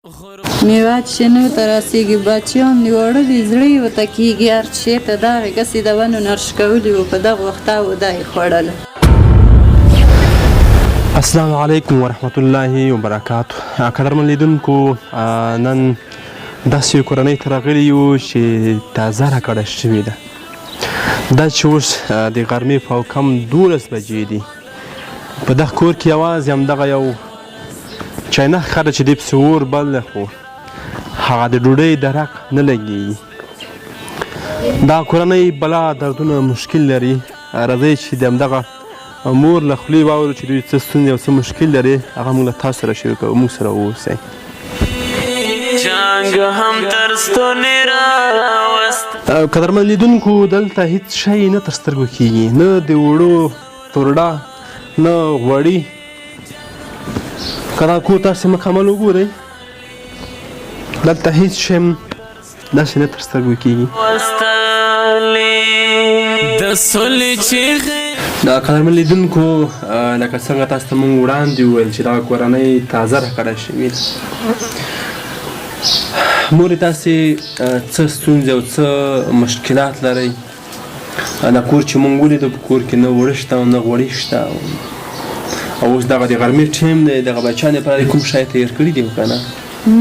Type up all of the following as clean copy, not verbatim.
میوات شنو ته راسیږي بچیان دې واړه دي زړه یې ورته کېږي هر شی ته دغې کسې د ونو نرش کولي وو په دغه وختاوو دا یې خوړله. السلام علیکم ورحمت الله وبرکاتو. قدرمن لیدونکو، نن داسې یو کورنۍ ته راغلي یو چې تازه راکړه شوې ده. دا چې اوس د غرمې په کم 12 بجې دي. په دغه کور کې یوازې همدغه یو چاینک خره چې دی پسې اور بل دی، خو هغه د ډوډۍ درک نه لګېږي. دا کورنۍ بلا دردونه مشکل لري. راځئ چې د همدغه مور له خولې واورو چې دوی څه ستونزې او څه مشکل لري، هغه موږ له تاسو سره شریکوو. موږ سره واوسئ. قدرمن لیدونکو، دلته هیڅ شی نه تر سترګو کېږي، نه د وړو تورډه نه غوړي. که دا کور تاسې مکمل وګورئ، دلته هیڅ شی داسې نه تر سترګو کېږي. دا قدرمن لیدونکو، لکه څنګه تاسو ته موږ وړاندې وویل چې دغه کورنۍ تازه راکړه شوې ده. مورې تاسې څه ستونزې او څه مشکلات لرئ؟ دا کور چې موږ ولیدو، په کور کې نه اوړه شته او نه غوړي شته، او اوس دغه د غرمې ټیم دی. دغه بچیان دپاره کوم شی تیار کړي دي که نه؟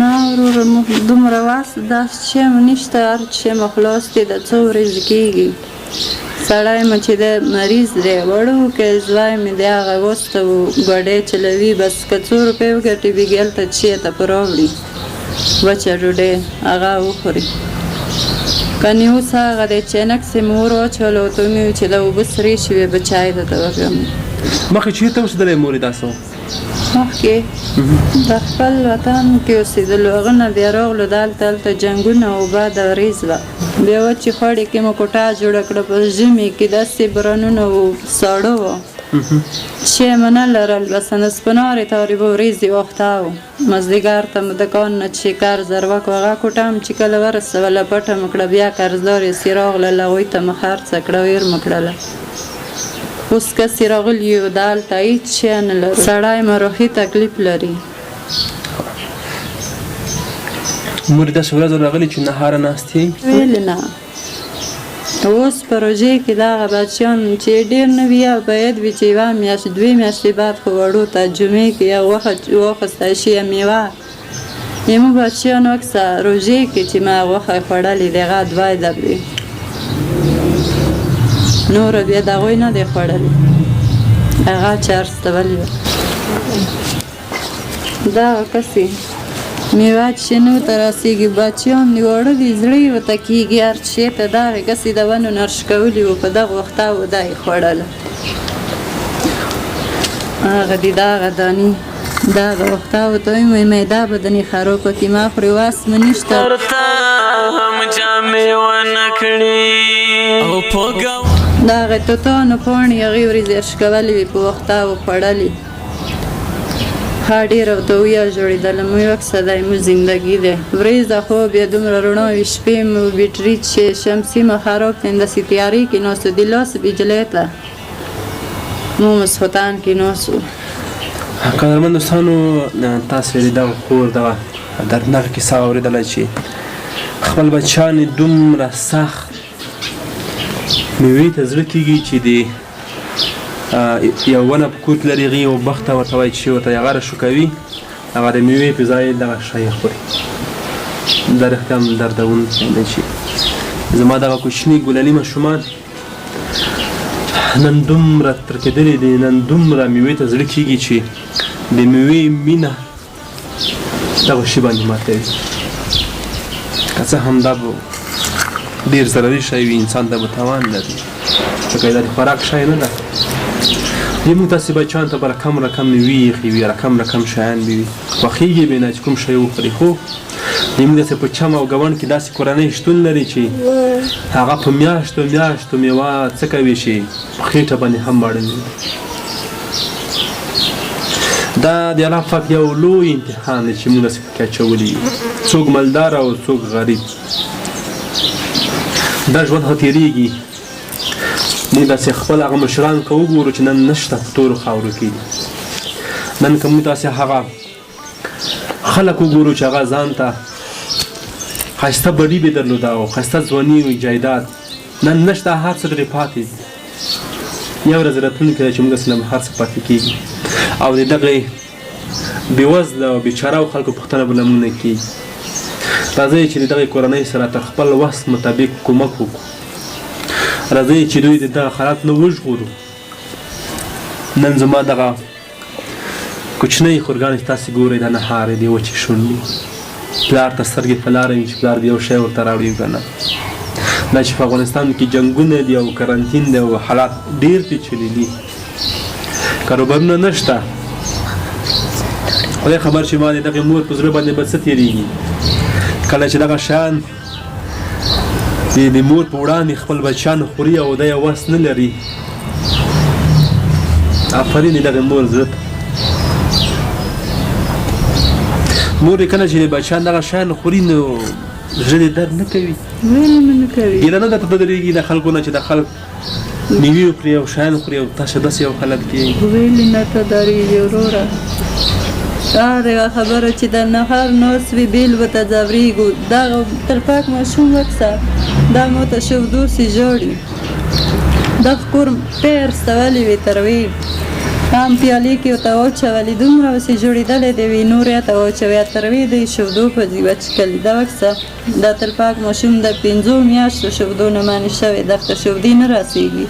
نه وروره، موږ دومره وس داسې شی مو نشته. هر شی مو خلاص دی، د څو ورځې کېږي. سړی مو چې دی مریض دی، وړوکی زوی مې دی، هغه وسته و ګاډۍ چلوي. بس که 100 روپۍ وګټي بېګ هلته چای ته په راوړي وچه ډوډۍ هغه وخوري. که نه اوس هغه دی چاینک سې مې اور واچول او ته مې ویل چې د اوبه سرې شوې به چای ته وکړم. مخکې چېرته اوسېدلی مورې تاسو؟ مخکې د خپل وطن کې اوسېدلو، هغه نه بیا راغلو دلته جنګونه او باد وریځ وه. بیا وچې خوړې کې مو کوټه جوړه کړه. په ژمي کې داسې بارانونه و، ساړه وه، شی مو نه لرل. بس نسپنارې تارې به ورېځې وخته و. مازدیګر ته مو دکان نه چې قرض ورکړو، هغه کوټه م چې کله ورسوله پټه مو کړه. بیا قرضدار یې سې راغلل، هغوی ته مو خرڅه کړه، ویر مو کړله. اوس کسې راغلي یو دلته هېڅ شی نه لرو. سړی مو روحي تکلیف لري. مورې داسې ورځ راغلي چې نهاره ناست یې؟ ولې نه، اوس په روژې کې دغه بچیان چې ډېر نه وي، یا باید وي چې 1 میاشت 2 میاشتې بعد خو وړو ته جمعې کې یا واخیستی شي یا میوه. زموږ بچیانو اکثر روژې کې چې ما غوښه خوړلې دی، هغه 2 ډبې، نوره بیا د هغوی نه دی خوړلې، هغه چرس ته ولې وه. دغه کسې میوات شنو ته راسیږي بچیان دې واړه دي زړه یې ورته کېږي هر شی ته دغې کسې د ونو نرش کولي وو په دغه وختاوو دا یې خوړله. هغه دي دغه دانې دغه وختاوو ته وایي معده به دنې خراب کړي، ما خورې وس مو نشته. دغه توتانو پاڼې هغې ورځې ارش کولې وې، په وختاوو خوړلې. ها ډېره ورته ویه جوړېدله. مو اکثر دی مو زندګي دی. ورځ خو بیا دومره رڼا وي، شپې مو بیټري چې شمسي مو خراب دی، همداسې تیارې کې ناست و. د لاس بجلۍ ته مو ماسخوتن کې ناست و. قدرمن دوستانو، تاسې د دغه کور دغه دردناکه کیسه اورېدله چې خپل بچیان یې دومره سخت میوې ته زړه کېږي چې د یو ونه په کور کې لري، هغې یو بخته ورته وایي چې ورته هغه رشو کوي، هغه د میوې په ځای دغه شی خوري. دا رښتیا هم دردونکی دی چې زما دغه کوچني ګلالي ماشومان نن دومره ترکېدلي دي، نن دومره میوې ته زړه کېږي چې د میوې مینه دغه شي باندې ماتوي. که څه هم دا به ډېر ضرري شی وي، انسان ته به تاوان لري، ځکه دا د خوراک شی نه ده. زموږ داسې بچیانو ته به رقم میوې ایښې وي، رقم شیان به وي، خوښېږي به نه چې کوم شی وخوري. خو زموږ داسې په چم او ګاونډ کې داسې کورنۍ شتون لري چې هغه په میاشتو میوه څه کوي چې په خېټه باندې هم ماړوي. دا د الله پاک یو لوی امتحان دی چې موږ داسې پکې اچولي یو، څوک مالدار او څوک غریب. دا ژوند خو تېرېږي. موږ داسې خپل هغه مشرانو که وګورو چې نن نشته په تورو خاورو کې، نن که موږ داسې هغه خلک وګورو چې هغه ځان ته ښایسته بډي به درلوده او ښایسته ځواني وي جایداد نن نشته هر څه ترې پاتې دي یو ورځ راتلونکې ده چې موږ سره هر څه پاتې کېږي او د دغې بېوزله او بېچاره خلکو پوښتنه به له موږ نه کېږي راځئ چې د دغې کورنۍ سره تر خپل وس مطابق کومک وکړو راځئ چې دوی د دغه حالات نه وژغورو نن زما دغه کوچنۍ خورګانې چې تاسې ګورئ دا نهارې دي وچې شونډې پلار ته سترګې په لاره وي چې پلار دې یو شی ورته راوړي که نه دا چې په افغانستان کې جنګونه دي او کرنتین دی او حالات ډېر پیچلي دي کاروبارونه نشته خدای خبر چې ما د دغې مور په زړه باندې به څه تېرېږي کله چې دغه شیان د مور په وړاندې خپل بچیان خوري او دی یې وس نه لري آفرین د دغې مور زړه ته مور یې کله چې د بچیان دغه شیان خوري نو زړه دې درد نه کوي ولې مې نه کوي ګیله نه درته درېږي د خلکو نه چې د خلک میوې خوري او شیان خوري او تاسې داسې یو حالت کې ولې نه ته درېږي وروره دا دغه خبره چې د نهار ناست وي بیل به ته ځورېږو دغه تلپاک ماشوم وکسه دا مو ته شودوسې ژاړي دغه کور پیر سولې وې تروې هم پیالې کې ورته واچولې دومره وسې جوړېدلی دی وي نور یې ته واچوې تروې دی شودو په ځي وچکلي دا وکسه دا تلپاک ماشوم د 5 میاشتو شودو نه مانې شوی دغه ته شودې نه رسېږي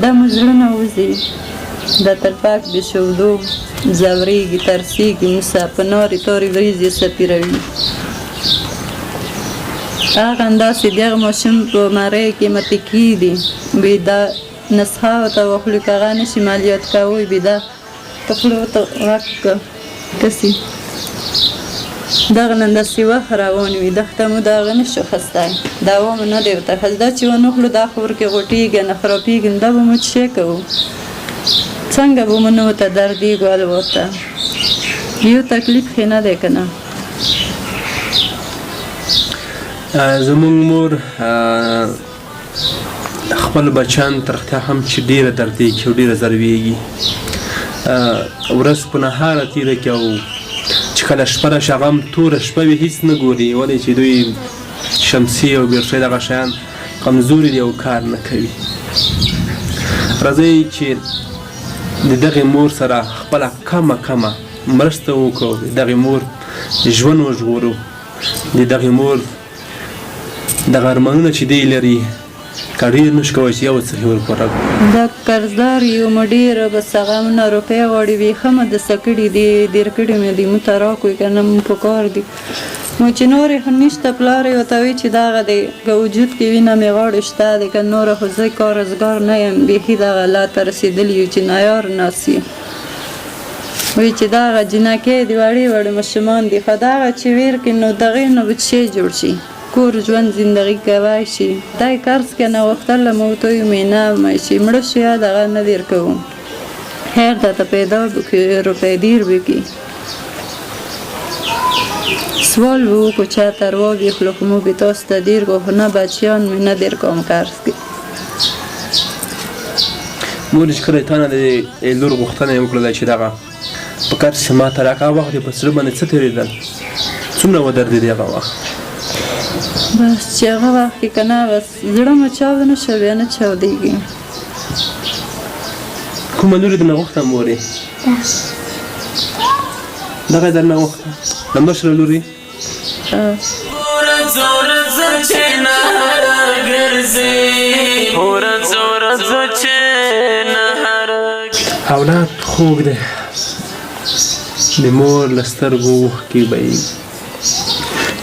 دا مو زړه نه وځي دا تلپاک د شودو ځورېږي ترسېږي موسه په نارې تارې وریځې سپېروي هغه انداسې دغه ماشوم په مرۍ کې متې کېږدي وي دا نسخه ورته وخلو که هغه نشي مالیات کوئ بې دا په خوله ورته غږ کسي دغه نن داسې وخت روان وي دغه ته مو د هغه نشو خستی دوام نه دی ورته ښځ دا چې ونه خلو دا خو ورکې غوټېږي نه خرابېږي نو دا به مو څه شی کوو څنګه به مو نه ورته دردېږو البته یو تکلیف ښې نه دی که نه زمونږ مور خپل بچیان تر اختیا هم چې ډېره دردېږي او ډېره ضروېږي ورځ په نهاره تېره کړي او چې کله شپه راشي هغه هم توره شپه وي هېڅ نه ګوري ولې چې دوی شمسي او بیرشۍ دغه شیان کمزوري دي او کار نه کوي راځئ چې د دغې مور سره خپله کمه مرسته وکړو د دغې مور ژوند وژغورو د دغې مور دغه ارمانونه چې دی لري که ډېر نشو کولی چې یو څه یې ورپوره کړو دا قرضدار یو مو ډېره بس هغه مونه روپۍ غواړي ویښه مو دسه کړي دي ډېر کړي مې دي موته راکړئ که نه مو په کار دي نو چې نورې خو نشته پلار یې ورته وایي چې دغه دی که وجود کې وینه مې غاړې شته دی که نوره خو زه کارزګار نه یم بیخي دغه الله ته رسېدلي یو چې نایار ناست یو وایي چې دغه جنکۍ دي وړې ماشومان دي خو دغه چې ویر کړي نو دغې نه به څه شی جوړ شي کور ژوند زندگی کوای شي دا یې قرض که نه غوښتله مو ورته وایو مې نه مای شي مړه شي یا دغه نه دیر کوو خیر درته پیدا بکړي روپۍ دیر بکړي سوال به وکړو چا ته اروا بیخلو خو مو به تاسو ته دیر کړو خو نه بچیان مې نه دیر کوم قرض کې مور چې کله تا نه د لور غوښتنه یې وکړله چې دغه په کار چې ما ته راکړه هغه وخت یې په زړه باندې څه تېرېدل څومره ودردېدې هغه وخت بس چې هغه وخت کې که نه بس زړه مو چاود نه شو بیا نه چاودېږي کومه لور یې درنه غوښته مورې دغه یې درنه غوښته د مشره لور یې اولاد خوږ دی د مور له سترګو اوښکې بهیږي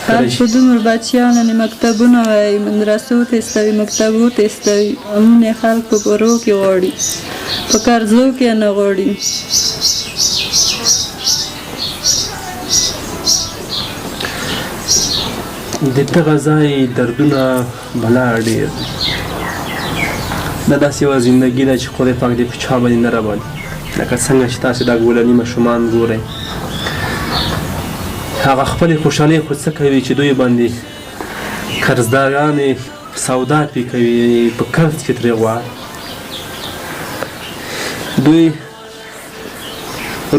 هر په دومره بچیانو نه مکتبونه وایي مدرسو ته ایستوي مکتبو ته ایستوي امونه یې خلک په پورو کې غواړي په قرضو کې یې نه غواړي د دغه ځای دردونه بلا ډېر دي دا داسې یوه زندګي ده چې خدای پاک دې په چا باندې نه راباندي لکه څنګه چې تاسې دا ګولني ماشومان ګورئ هغه خپلې خوشحالۍ خو څه کوي چې دوی باندې قرضدارانې سودا پرې کوي په قرض کې ترې غواړي دوی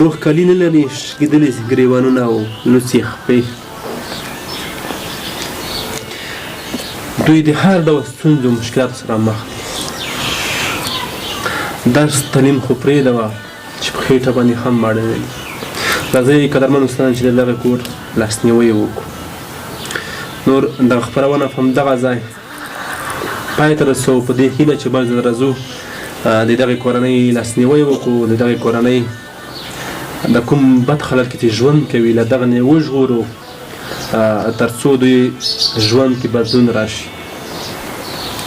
روح کلی نه لري شګېدلي ګریوانونه او لوڅې خپې دوی د هر ډول ستونزو مشکلاتو سره مخ دي درس تعلیم خو پرېږدوه چې په خېټه باندې هم ماړه نه دي راځئ قدرمن استادان چې د دغه کور لاسنیوی وکړو نور دغه خپرونه په همدغه ځای پای ته رسوو په دې هیله چې بل ځل راځو د دغې کورنۍ لاسنیوی وکړو د دغې کورنۍ د کوم بد خلک چې ژوند کوي له دغه نه وژغورو تر څو دوی ژوند کې بدلون راشي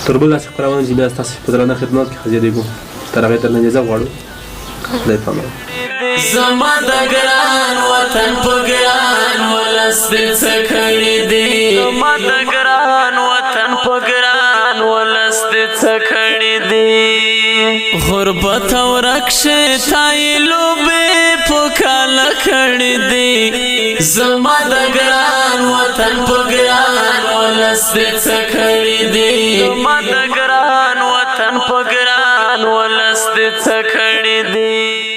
تر بل داسې خپرونه چې بیا ستاسې په درانه خدمت کې حاضرېږو تر هغې درنه اجازه غواړو خدای پامان زما د ګران وطن په ګران ولس دې څه کړي دي زما د ګران وطن په ګران ولس دې څه کړي دي غربت او رکشه تای لوبې په کاله کړي دي زما د ګران وطن په ګران ولس دې څه کړي دي زما د ګران وطن په ګران ولس دې څه کړي دي